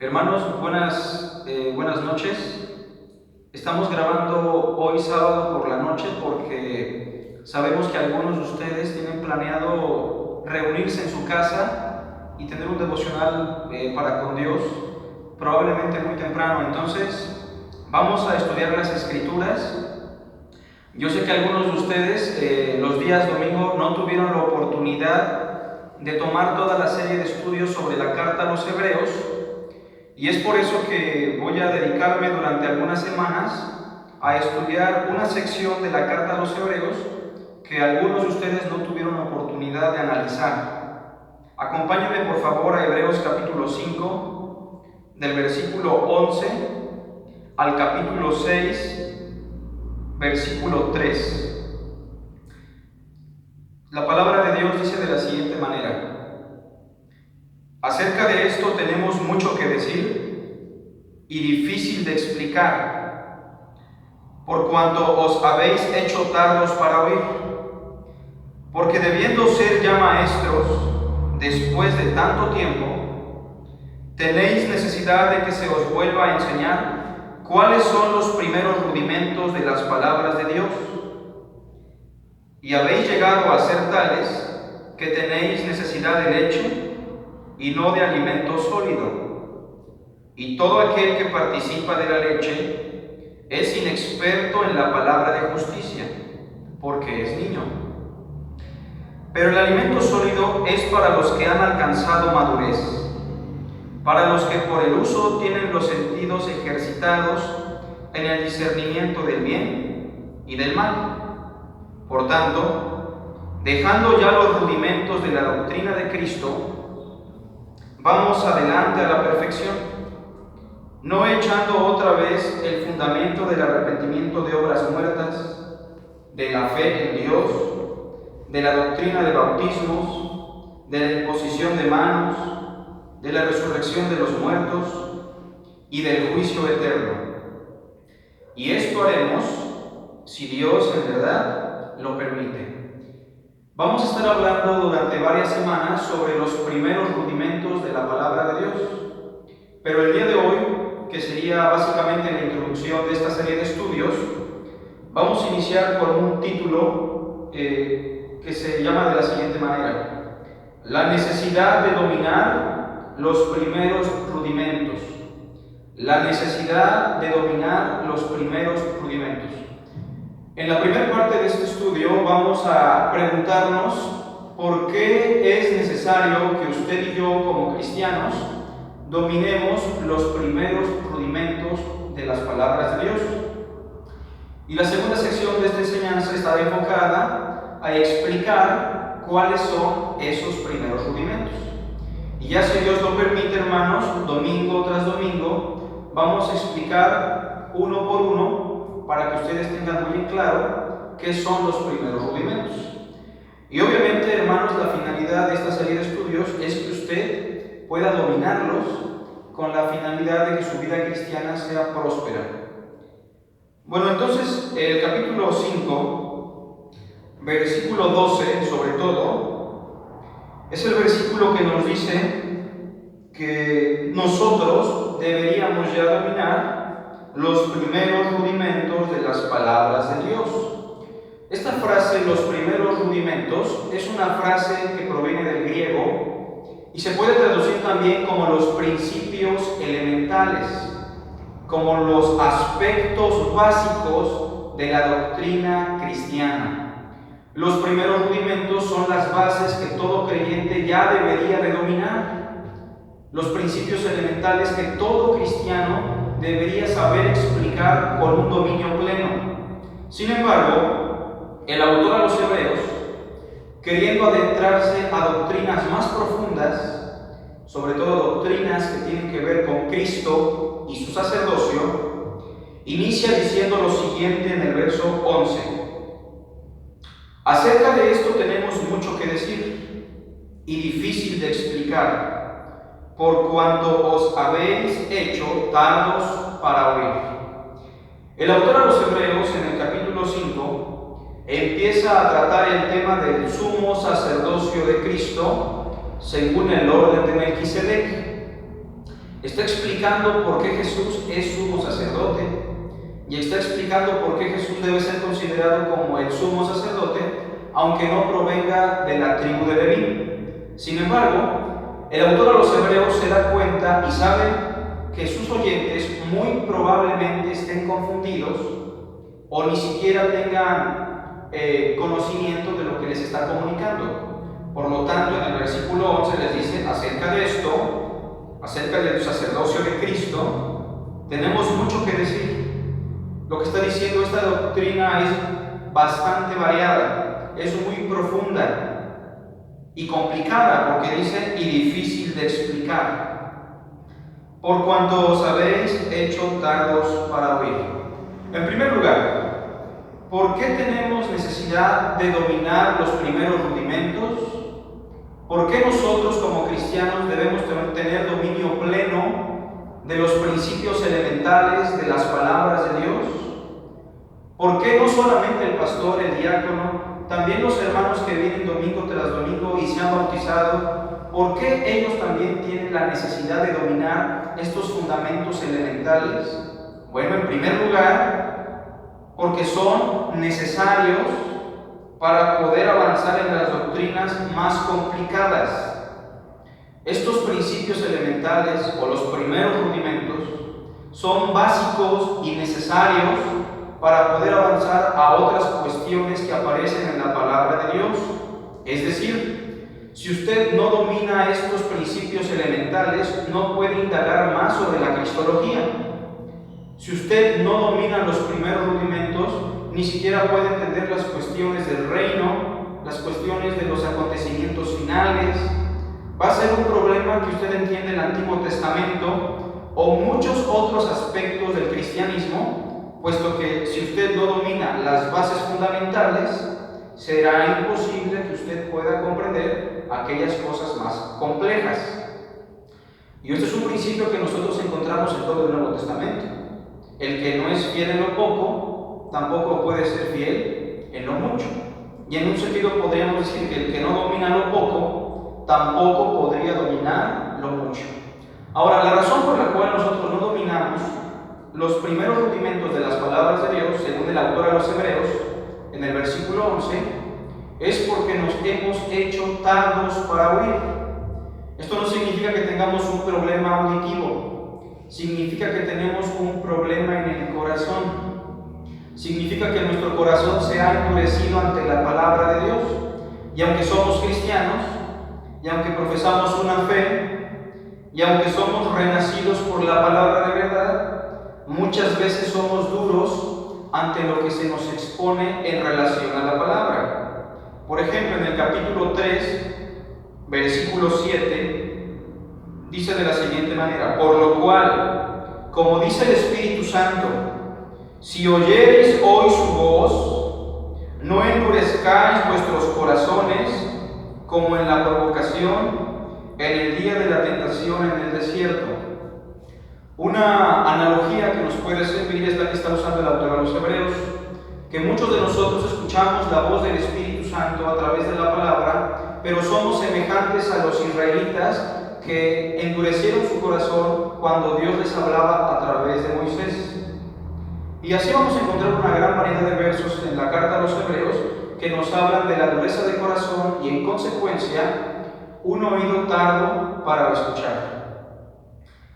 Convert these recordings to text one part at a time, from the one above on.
Hermanos, buenas noches. Estamos grabando hoy sábado por la noche porque sabemos que algunos de ustedes tienen planeado reunirse en su casa y tener un devocional para con Dios, probablemente muy temprano. Entonces, vamos a estudiar las Escrituras. Yo sé que algunos de ustedes los días domingo no tuvieron la oportunidad de tomar toda la serie de estudios sobre la carta a los Hebreos. Y es por eso que voy a dedicarme durante algunas semanas a estudiar una sección de la carta a los Hebreos que algunos de ustedes no tuvieron oportunidad de analizar. Acompáñenme por favor a Hebreos capítulo 5, del versículo 11 al capítulo 6, versículo 3. La palabra de Dios dice de la siguiente manera: acerca de esto tenemos mucho que decir y difícil de explicar, por cuanto os habéis hecho tardos para oír. Porque debiendo ser ya maestros, después de tanto tiempo, tenéis necesidad de que se os vuelva a enseñar cuáles son los primeros rudimentos de las palabras de Dios. Y habéis llegado a ser tales que tenéis necesidad de leche y no de alimento sólido. Y todo aquel que participa de la leche es inexperto en la palabra de justicia, porque es niño. Pero el alimento sólido es para los que han alcanzado madurez, para los que por el uso tienen los sentidos ejercitados en el discernimiento del bien y del mal. Por tanto, dejando ya los rudimentos de la doctrina de Cristo, vamos adelante a la perfección, no echando otra vez el fundamento del arrepentimiento de obras muertas, de la fe en Dios, de la doctrina de bautismos, de la imposición de manos, de la resurrección de los muertos y del juicio eterno. Y esto haremos si Dios en verdad lo permite. Vamos a estar hablando durante varias semanas sobre los primeros rudimentos de la palabra de Dios. Pero el día de hoy, que sería básicamente la introducción de esta serie de estudios, vamos a iniciar con un título que se llama de la siguiente manera: la necesidad de dominar los primeros rudimentos. La necesidad de dominar los primeros rudimentos. En la primera parte de este estudio vamos a preguntarnos por qué es necesario que usted y yo como cristianos dominemos los primeros rudimentos de las palabras de Dios. Y la segunda sección de esta enseñanza está enfocada a explicar cuáles son esos primeros rudimentos. Y ya si Dios lo permite, hermanos, domingo tras domingo vamos a explicar uno por uno para que ustedes tengan muy en claro qué son los primeros rudimentos. Y obviamente, hermanos, la finalidad de esta serie de estudios es que usted pueda dominarlos con la finalidad de que su vida cristiana sea próspera. Bueno, entonces, el capítulo 5, versículo 12, sobre todo, es el versículo que nos dice que nosotros deberíamos ya dominar los primeros rudimentos de las palabras de Dios. Esta frase, los primeros rudimentos, es una frase que proviene del griego y se puede traducir también como los principios elementales, como los aspectos básicos de la doctrina cristiana. Los primeros rudimentos son las bases que todo creyente ya debería de dominar, los principios elementales que todo cristiano debería saber explicar con un dominio pleno. Sin embargo, el autor a los Hebreos, queriendo adentrarse a doctrinas más profundas, sobre todo doctrinas que tienen que ver con Cristo y su sacerdocio, inicia diciendo lo siguiente en el verso 11: acerca de esto tenemos mucho que decir y difícil de explicar, por cuanto os habéis hecho tardos para oír. El autor a los Hebreos, en el capítulo 5, empieza a tratar el tema del sumo sacerdocio de Cristo según el orden de Melquisedec. Está explicando por qué Jesús es sumo sacerdote y está explicando por qué Jesús debe ser considerado como el sumo sacerdote, aunque no provenga de la tribu de Leví. Sin embargo, el autor a los Hebreos se da cuenta y sabe que sus oyentes muy probablemente estén confundidos o ni siquiera tengan conocimiento de lo que les está comunicando. Por lo tanto, en el versículo 11 les dice acerca de esto, acerca del sacerdocio de Cristo, tenemos mucho que decir. Lo que está diciendo esta doctrina es bastante variada, es muy profunda y complicada, porque dice y difícil de explicar, por cuanto os habéis hecho tardos para oír. En primer lugar, ¿por qué tenemos necesidad de dominar los primeros rudimentos? ¿Por qué nosotros como cristianos debemos tener dominio pleno de los principios elementales de las palabras de Dios? ¿Por qué no solamente el pastor, el diácono, también los hermanos que vienen domingo tras domingo y se han bautizado, por qué ellos también tienen la necesidad de dominar estos fundamentos elementales? Bueno, en primer lugar, porque son necesarios para poder avanzar en las doctrinas más complicadas. Estos principios elementales o los primeros rudimentos son básicos y necesarios para poder avanzar a otras cuestiones que aparecen en la palabra de Dios. Es decir, si usted no domina estos principios elementales, no puede indagar más sobre la cristología. Si usted no domina los primeros rudimentos, ni siquiera puede entender las cuestiones del reino, las cuestiones de los acontecimientos finales. Va a ser un problema que usted entiende el Antiguo Testamento o muchos otros aspectos del cristianismo, puesto que si usted no domina las bases fundamentales, será imposible que usted pueda comprender aquellas cosas más complejas. Y este es un principio que nosotros encontramos en todo el Nuevo Testamento. El que no es fiel en lo poco, tampoco puede ser fiel en lo mucho. Y en un sentido podríamos decir que el que no domina lo poco, tampoco podría dominar lo mucho. Ahora, la razón por la cual nosotros no dominamos los primeros rudimentos de las palabras de Dios, según el autor a los Hebreos, en el versículo 11, es porque nos hemos hecho tardos para oír. Esto no significa que tengamos un problema auditivo, significa que tenemos un problema en el corazón. Significa que nuestro corazón se ha endurecido ante la palabra de Dios. Y aunque somos cristianos, y aunque profesamos una fe, y aunque somos renacidos por la palabra de verdad, muchas veces somos duros ante lo que se nos expone en relación a la palabra. Por ejemplo, en el capítulo 3, versículo 7, dice de la siguiente manera: por lo cual, como dice el Espíritu Santo, si oyereis hoy su voz, no endurezcáis vuestros corazones como en la provocación en el día de la tentación en el desierto. Una analogía que nos puede servir es la que está usando el autor a los Hebreos, que muchos de nosotros escuchamos la voz del Espíritu Santo a través de la palabra, pero somos semejantes a los israelitas que endurecieron su corazón cuando Dios les hablaba a través de Moisés. Y así vamos a encontrar una gran variedad de versos en la carta a los Hebreos que nos hablan de la dureza de corazón y, en consecuencia, un oído tardo para escuchar.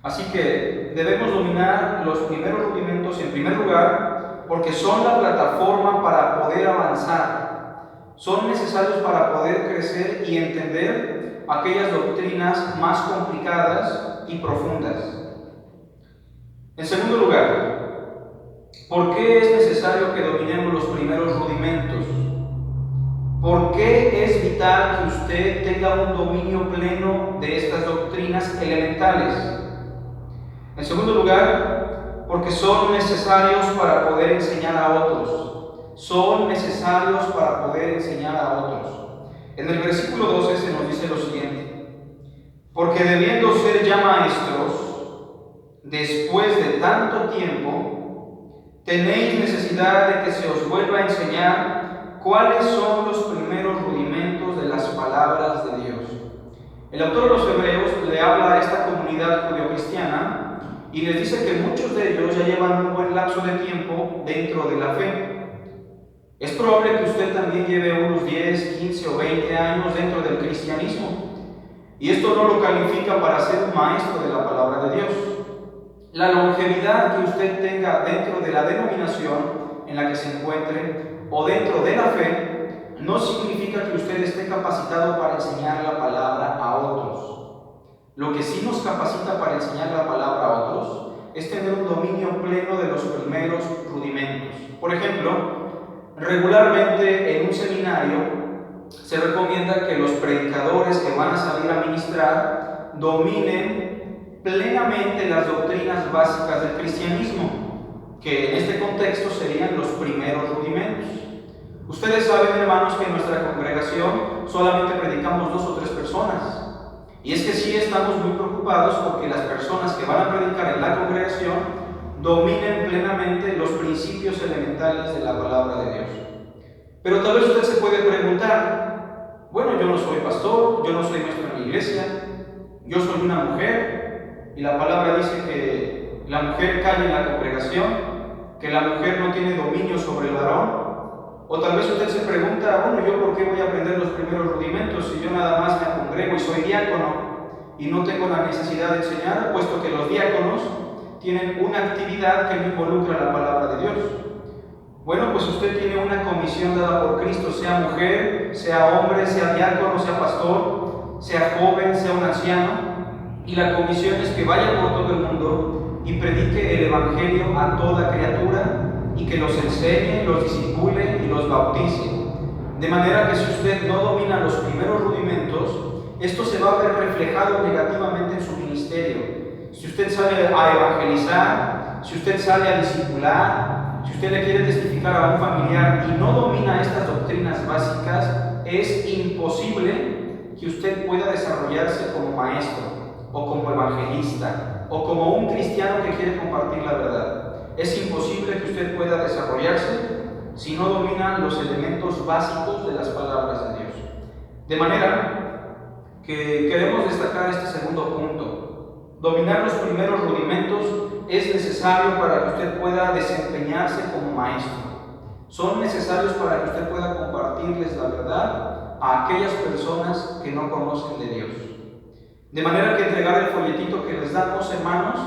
Así que debemos dominar los primeros rudimentos en primer lugar porque son la plataforma para poder avanzar. Son necesarios para poder crecer y entender aquellas doctrinas más complicadas y profundas. En segundo lugar, ¿por qué es necesario que dominemos los primeros rudimentos? ¿Por qué es vital que usted tenga un dominio pleno de estas doctrinas elementales? En segundo lugar, porque son necesarios para poder enseñar a otros. Son necesarios para poder enseñar a otros. En el versículo 12 se nos dice lo siguiente: porque debiendo ser ya maestros, después de tanto tiempo, tenéis necesidad de que se os vuelva a enseñar cuáles son los primeros rudimentos de las palabras de Dios. El autor de los Hebreos le habla a esta comunidad judeocristiana y les dice que muchos de ellos ya llevan un buen lapso de tiempo dentro de la fe. Es probable que usted también lleve unos 10, 15 o 20 años dentro del cristianismo. Y esto no lo califica para ser un maestro de la palabra de Dios. La longevidad que usted tenga dentro de la denominación en la que se encuentre o dentro de la fe no significa que usted esté capacitado para enseñar la palabra a otros. Lo que sí nos capacita para enseñar la palabra a otros es tener un dominio pleno de los primeros rudimentos. Por ejemplo, regularmente en un seminario se recomienda que los predicadores que van a salir a ministrar dominen plenamente las doctrinas básicas del cristianismo, que en este contexto serían los primeros rudimentos. Ustedes saben, hermanos, que en nuestra congregación solamente predicamos 2 o 3 personas. Y es que sí estamos muy preocupados porque las personas que van a predicar en la congregación dominen plenamente los principios elementales de la palabra de Dios. Pero tal vez usted se puede preguntar, bueno, yo no soy pastor, yo no soy maestro en la iglesia, yo soy una mujer, y la palabra dice que la mujer calla en la congregación, que la mujer no tiene dominio sobre el varón. O tal vez usted se pregunta, bueno, ¿yo por qué voy a aprender los primeros rudimentos si yo nada más me congrego y soy diácono y no tengo la necesidad de enseñar, puesto que los diáconos tienen una actividad que no involucra la palabra de Dios? Bueno, pues usted tiene una comisión dada por Cristo, sea mujer, sea hombre, sea diácono, sea pastor, sea joven, sea un anciano, y la comisión es que vaya por todo el mundo y predique el evangelio a toda criatura y que los enseñe, los discipule y los bautice. De manera que si usted no domina los primeros rudimentos, esto se va a ver reflejado negativamente en su ministerio. Si usted sale a evangelizar, si usted sale a discipular, si usted le quiere testificar a un familiar y no domina estas doctrinas básicas, es imposible que usted pueda desarrollarse como maestro o como evangelista o como un cristiano que quiere compartir la verdad. Es imposible que usted pueda desarrollarse si no domina los elementos básicos de las palabras de Dios. De manera que queremos destacar este segundo punto. Dominar los primeros rudimentos es necesario para que usted pueda desempeñarse como maestro. Son necesarios para que usted pueda compartirles la verdad a aquellas personas que no conocen de Dios. De manera que entregar el folletito que les damos, hermanos,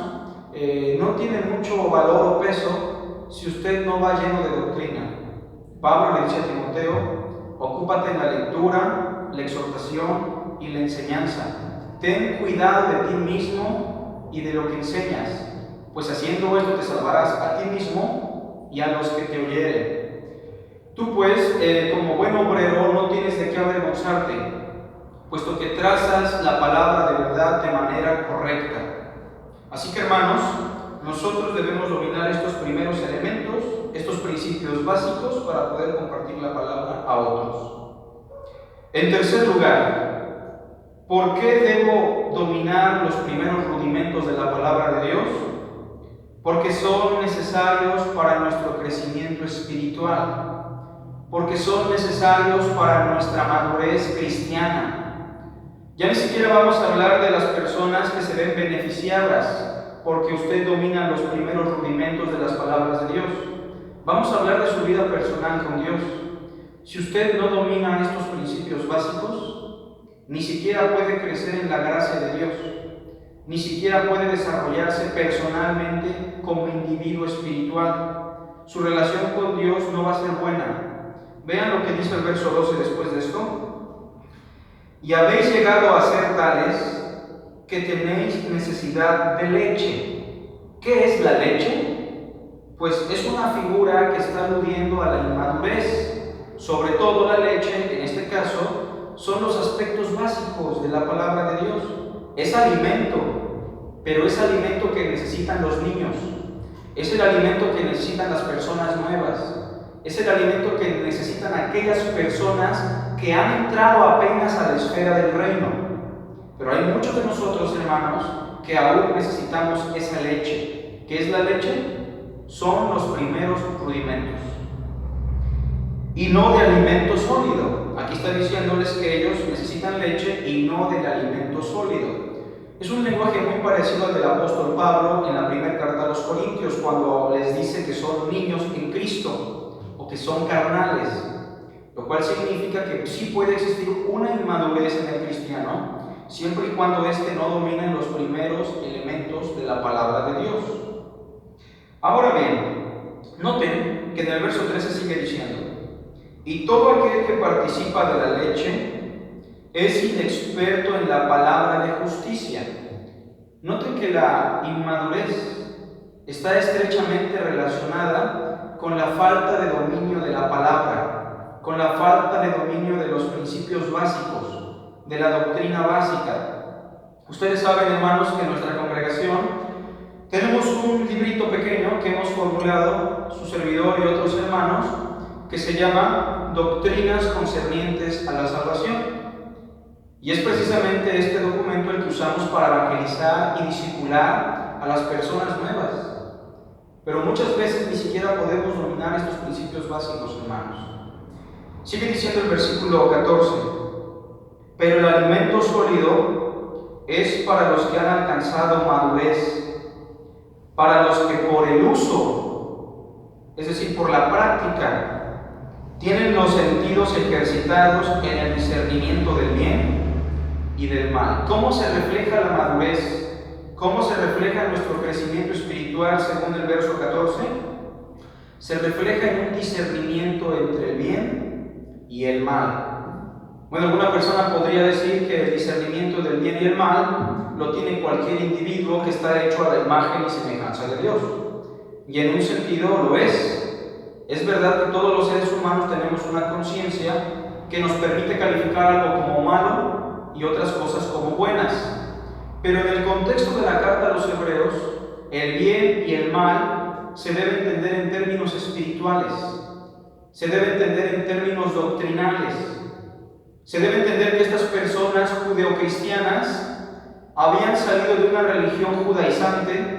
no tiene mucho valor o peso si usted no va lleno de doctrina. Pablo le dice a Timoteo, ocúpate en la lectura, la exhortación y la enseñanza. Ten cuidado de ti mismo y de lo que enseñas, pues haciendo esto te salvarás a ti mismo y a los que te oyeren. Tú pues, como buen obrero, no tienes de qué avergonzarte, puesto que trazas la palabra de verdad de manera correcta. Así que, hermanos, nosotros debemos dominar estos primeros elementos, estos principios básicos para poder compartir la palabra a otros. En tercer lugar, ¿por qué debo dominar los primeros rudimentos de la palabra de Dios? Porque son necesarios para nuestro crecimiento espiritual, porque son necesarios para nuestra madurez cristiana. Ya ni siquiera vamos a hablar de las personas que se ven beneficiadas porque usted domina los primeros rudimentos de las palabras de Dios. Vamos a hablar de su vida personal con Dios. Si usted no domina estos principios básicos, ni siquiera puede crecer en la gracia de Dios, ni siquiera puede desarrollarse personalmente como individuo espiritual. Su relación con Dios no va a ser buena. Vean lo que dice el verso 12 después de esto. Y habéis llegado a ser tales que tenéis necesidad de leche. ¿Qué es la leche? Pues es una figura que está aludiendo a la inmadurez. Sobre todo la leche, en este caso, son los aspectos básicos de la palabra de Dios. Es alimento, pero es alimento que necesitan los niños. Es el alimento que necesitan las personas nuevas. Es el alimento que necesitan aquellas personas que han entrado apenas a la esfera del reino. Pero hay muchos de nosotros, hermanos, que aún necesitamos esa leche. ¿Qué es la leche? Son los primeros rudimentos. Y no de alimento sólido. Aquí está diciéndoles que ellos necesitan leche y no del alimento sólido. Es un lenguaje muy parecido al del apóstol Pablo en la primera carta a los Corintios, cuando les dice que son niños en Cristo o que son carnales, lo cual significa que sí puede existir una inmadurez en el cristiano, siempre y cuando éste no domine los primeros elementos de la palabra de Dios. Ahora bien, noten que en el verso 13 sigue diciendo: y todo aquel que participa de la leche es inexperto en la palabra de justicia. Noten que la inmadurez está estrechamente relacionada con la falta de dominio de la palabra, con la falta de dominio de los principios básicos, de la doctrina básica. Ustedes saben, hermanos, que en nuestra congregación tenemos un librito pequeño que hemos formulado, su servidor y otros hermanos, que se llama Doctrinas concernientes a la salvación. Y es precisamente este documento el que usamos para evangelizar y discipular a las personas nuevas. Pero muchas veces ni siquiera podemos dominar estos principios básicos, hermanos. Sigue diciendo el versículo 14: pero el alimento sólido es para los que han alcanzado madurez, para los que por el uso, es decir, por la práctica, tienen los sentidos ejercitados en el discernimiento del bien y del mal. ¿Cómo se refleja la madurez? ¿Cómo se refleja nuestro crecimiento espiritual según el verso 14? Se refleja en un discernimiento entre el bien y el mal. Bueno, alguna persona podría decir que el discernimiento del bien y el mal lo tiene cualquier individuo que está hecho a la imagen y semejanza de Dios. Y en un sentido lo es. Es verdad que todos los seres humanos tenemos una conciencia que nos permite calificar algo como malo y otras cosas como buenas. Pero en el contexto de la carta a los Hebreos, el bien y el mal se debe entender en términos espirituales, se debe entender en términos doctrinales, se debe entender que estas personas judeocristianas habían salido de una religión judaizante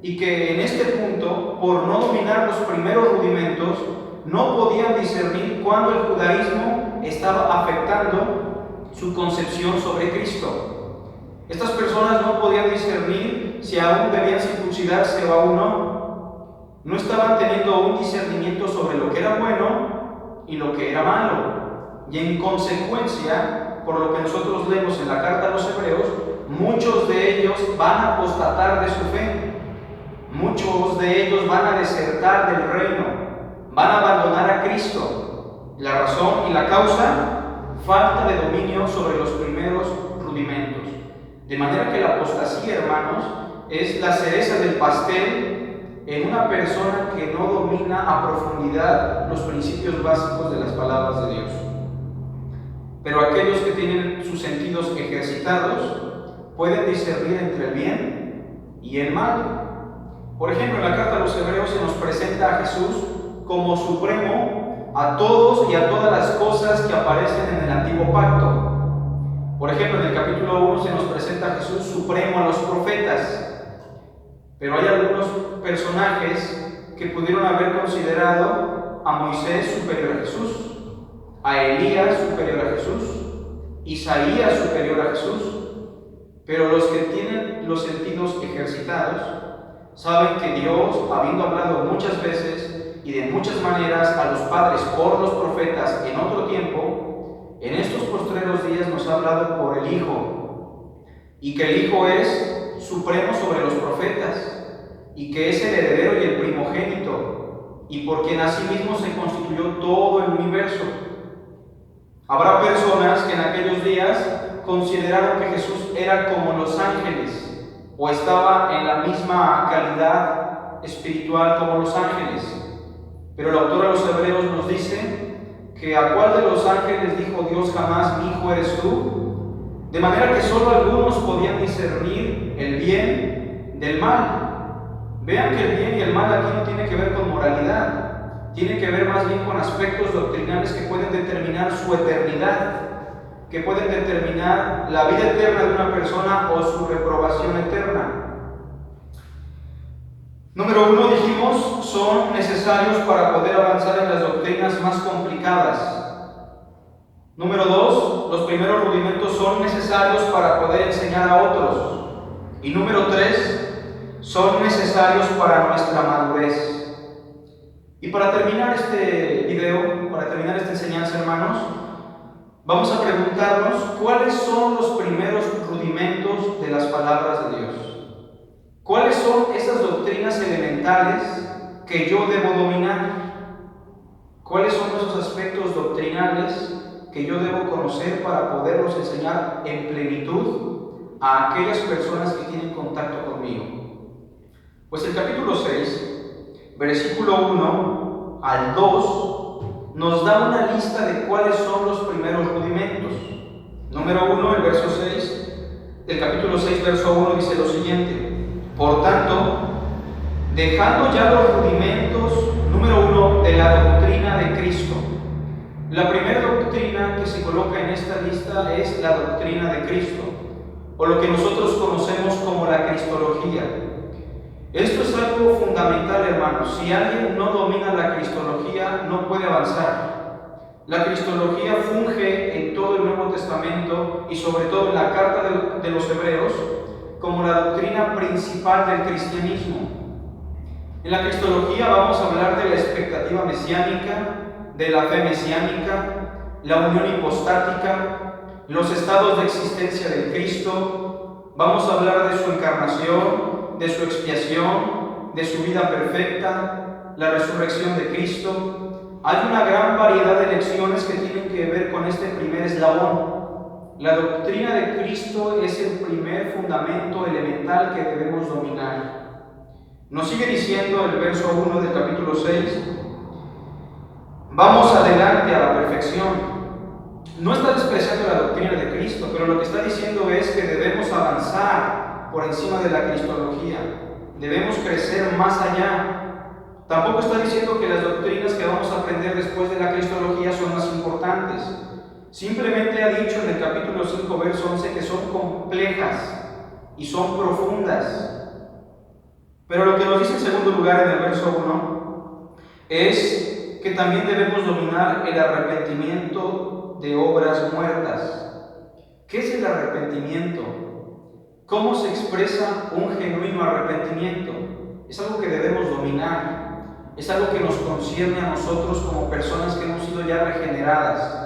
y que en este punto, por no dominar los primeros rudimentos, no podían discernir cuándo el judaísmo estaba afectando su concepción sobre Cristo. Estas personas no podían discernir si aún debían circuncidarse o aún no. No estaban teniendo un discernimiento sobre lo que era bueno y lo que era malo. Y en consecuencia, por lo que nosotros leemos en la carta a los Hebreos, muchos de ellos van a apostatar de su fe. Muchos de ellos van a desertar del reino, van a abandonar a Cristo. La razón y la causa: falta de dominio sobre los primeros rudimentos. De manera que la apostasía, hermanos, es la cereza del pastel en una persona que no domina a profundidad los principios básicos de las palabras de Dios. Pero aquellos que tienen sus sentidos ejercitados pueden discernir entre el bien y el mal. Por ejemplo, en la carta a los Hebreos se nos presenta a Jesús como supremo a todos y a todas las cosas que aparecen en el antiguo pacto. Por ejemplo, en el capítulo 1 se nos presenta a Jesús supremo a los profetas. Pero hay algunos personajes que pudieron haber considerado a Moisés superior a Jesús, a Elías superior a Jesús, Isaías superior a Jesús. Pero los que tienen los sentidos ejercitados saben que Dios, habiendo hablado muchas veces y de muchas maneras a los padres por los profetas en otro tiempo, en estos postreros días nos ha hablado por el Hijo, y que el Hijo es supremo sobre los profetas, y que es el heredero y el primogénito, y por quien asimismo se constituyó todo el universo. Habrá personas que en aquellos días consideraron que Jesús era como los ángeles, o estaba en la misma calidad espiritual como los ángeles. Pero el autor de los Hebreos nos dice que a cuál de los ángeles dijo Dios jamás: mi hijo eres tú. De manera que solo algunos podían discernir el bien del mal. Vean que el bien y el mal aquí no tiene que ver con moralidad, tiene que ver más bien con aspectos doctrinales que pueden determinar su eternidad, que pueden determinar la vida eterna de una persona o su reprobación eterna. Número 1, dijimos, son necesarios para poder avanzar en las doctrinas más complicadas. Número 2, los primeros rudimentos son necesarios para poder enseñar a otros. Y número 3, son necesarios para nuestra madurez. Y para terminar este video, para terminar esta enseñanza, hermanos, vamos a preguntarnos cuáles son los primeros rudimentos de las palabras de Dios. ¿Cuáles son esas doctrinas elementales que yo debo dominar? ¿Cuáles son esos aspectos doctrinales que yo debo conocer para poderlos enseñar en plenitud a aquellas personas que tienen contacto conmigo? Pues el capítulo 6, versículo 1 al 2, nos da una lista de cuáles son los primeros rudimentos. Número 1, el verso 6, del capítulo 6, verso 1, dice lo siguiente: por tanto, dejando ya los rudimentos, número 1, de la doctrina de Cristo. La primera doctrina que se coloca en esta lista es la doctrina de Cristo, o lo que nosotros conocemos como la cristología. Esto es algo fundamental, hermanos. Si alguien no domina la cristología, no puede avanzar. La cristología funge en todo el Nuevo Testamento y sobre todo en la carta de los Hebreos como la doctrina principal del cristianismo. En la cristología vamos a hablar de la expectativa mesiánica, de la fe mesiánica, la unión hipostática, los estados de existencia de Cristo. Vamos a hablar de su encarnación, de su expiación, de su vida perfecta, la resurrección de Cristo. Hay una gran variedad de lecciones que tienen que ver con este primer eslabón. La doctrina de Cristo es el primer fundamento elemental que debemos dominar. Nos sigue diciendo el verso 1 del capítulo 6: vamos adelante a la perfección. No está despreciando la doctrina de Cristo, pero lo que está diciendo es que debemos avanzar por encima de la cristología. Debemos crecer más allá. Tampoco está diciendo que las doctrinas que vamos a aprender después de la cristología son más importantes. Simplemente ha dicho en el capítulo 5, verso 11, que son complejas y son profundas. Pero lo que nos dice en segundo lugar en el verso 1 es que también debemos dominar el arrepentimiento de obras muertas. ¿Qué es el arrepentimiento? ¿Cómo se expresa un genuino arrepentimiento? Es algo que debemos dominar. Es algo que nos concierne a nosotros como personas que hemos sido ya regeneradas.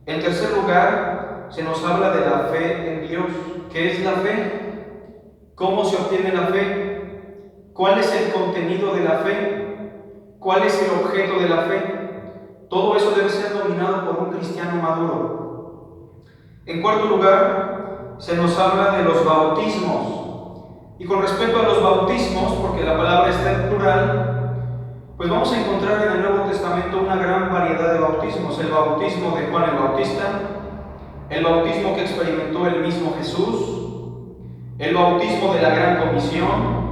En tercer lugar, se nos habla de la fe en Dios. ¿Qué es la fe? ¿Cómo se obtiene la fe? ¿Cuál es el contenido de la fe? ¿Cuál es el objeto de la fe? Todo eso debe ser dominado por un cristiano maduro. En cuarto lugar, se nos habla de los bautismos. Y con respecto a los bautismos, porque la palabra está en plural, pues vamos a encontrar en el Nuevo Testamento una gran variedad de bautismos. El bautismo de Juan el Bautista, el bautismo que experimentó el mismo Jesús, el bautismo de la Gran Comisión,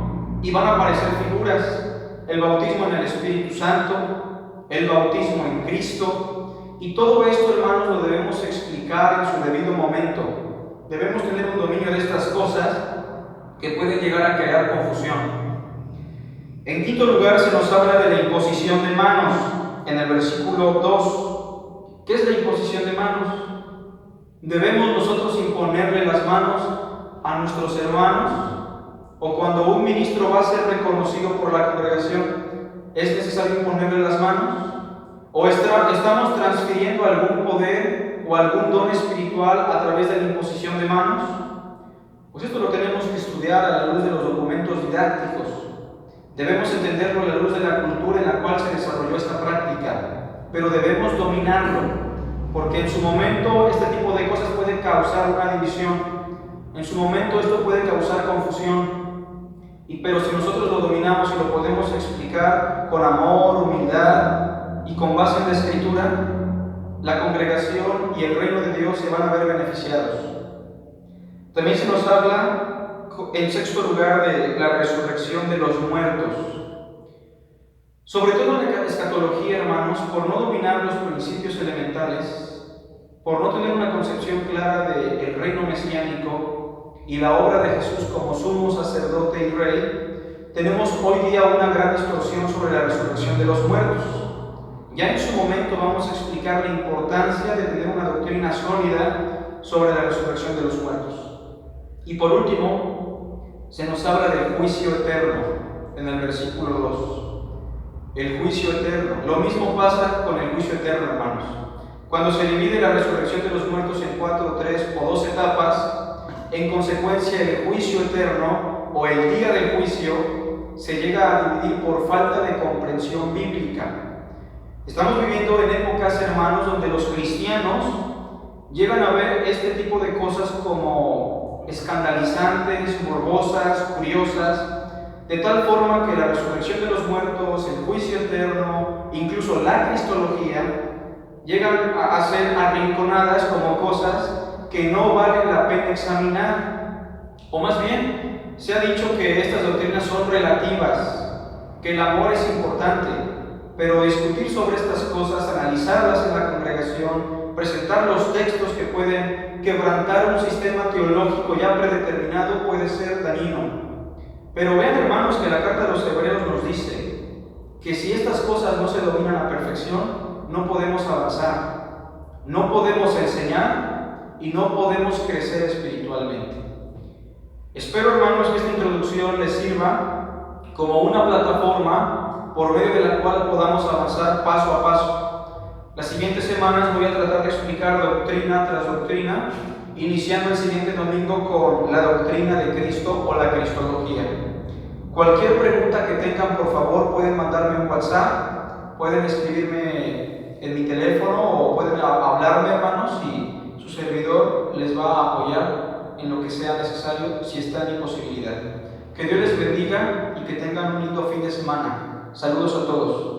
y van a aparecer figuras: el bautismo en el Espíritu Santo, el bautismo en Cristo. Y todo esto, hermanos, lo debemos explicar en su debido momento. Debemos tener un dominio de estas cosas que pueden llegar a crear confusión. En quinto lugar, se nos habla de la imposición de manos, en el versículo 2. ¿Qué es la imposición de manos? ¿Debemos nosotros imponerle las manos a nuestros hermanos? ¿O cuando un ministro va a ser reconocido por la congregación, es necesario imponerle las manos? ¿O estamos transfiriendo algún poder o algún don espiritual a través de la imposición de manos? Pues esto lo tenemos que estudiar a la luz de los documentos didácticos. Debemos entenderlo a la luz de la cultura en la cual se desarrolló esta práctica, pero debemos dominarlo, porque en su momento este tipo de cosas pueden causar una división. En su momento esto puede causar confusión, pero si nosotros lo dominamos y lo podemos explicar con amor, humildad y con base en la Escritura, la congregación y el reino de Dios se van a ver beneficiados. También se nos habla en sexto lugar de la resurrección de los muertos. Sobre todo en la escatología, hermanos, por no dominar los principios elementales, por no tener una concepción clara del reino mesiánico y la obra de Jesús como sumo sacerdote y rey, tenemos hoy día una gran distorsión sobre la resurrección de los muertos. Ya en su momento vamos a explicar la importancia de tener una doctrina sólida sobre la resurrección de los muertos. Y por último, se nos habla del juicio eterno en el versículo 2. El juicio eterno. Lo mismo pasa con el juicio eterno, hermanos. Cuando se divide la resurrección de los muertos en 4, 3 o 2 etapas, en consecuencia el juicio eterno o el día del juicio se llega a dividir por falta de comprensión bíblica. Estamos viviendo en épocas, hermanos, donde los cristianos llegan a ver este tipo de cosas como escandalizantes, morbosas, curiosas, de tal forma que la resurrección de los muertos, el juicio eterno, incluso la cristología, llegan a ser arrinconadas como cosas que no valen la pena examinar. O más bien, se ha dicho que estas doctrinas son relativas, que el amor es importante, pero discutir sobre estas cosas, analizarlas en la congregación, presentar los textos que pueden quebrantar un sistema teológico ya predeterminado puede ser dañino. Pero vean, hermanos, que la carta de los Hebreos nos dice que si estas cosas no se dominan a perfección, no podemos avanzar, no podemos enseñar y no podemos crecer espiritualmente. Espero, hermanos, que esta introducción les sirva como una plataforma por medio de la cual podamos avanzar paso a paso. Las siguientes semanas voy a tratar de explicar doctrina tras doctrina, iniciando el siguiente domingo con la doctrina de Cristo o la cristología. Cualquier pregunta que tengan, por favor, pueden mandarme un WhatsApp, pueden escribirme en mi teléfono o pueden hablarme, hermanos, y su servidor les va a apoyar en lo que sea necesario si está en mi posibilidad. Que Dios les bendiga y que tengan un lindo fin de semana. Saludos a todos.